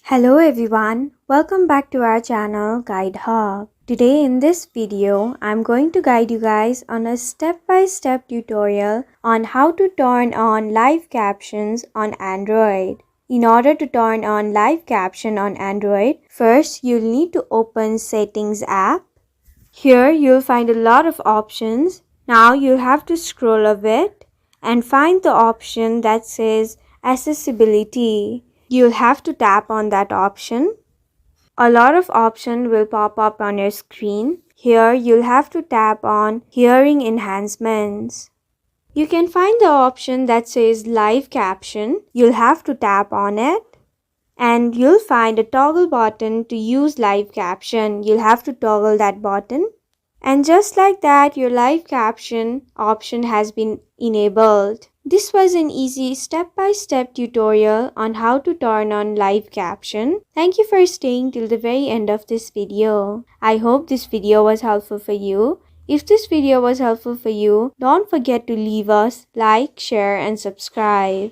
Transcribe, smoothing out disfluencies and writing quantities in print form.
Hello everyone, welcome back to our channel Guide Hub. Today in this video, I'm going to guide you guys on a step-by-step tutorial on how to turn on live captions on Android. In order to turn on live caption on Android, first you'll need to open Settings app. Here you'll find a lot of options. Now you'll have to scroll a bit and find the option that says Accessibility. You'll have to tap on that option. A lot of options will pop up on your screen. Here you'll have to tap on Hearing Enhancements. You can find the option that says Live Caption. You'll have to tap on it. And you'll find a toggle button to use live caption. You'll have to toggle that button. And just like that, your live caption option has been enabled. This was an easy step-by-step tutorial on how to turn on live caption. Thank you for staying till the very end of this video. I hope this video was helpful for you. If this video was helpful for you, don't forget to leave us like, share and subscribe.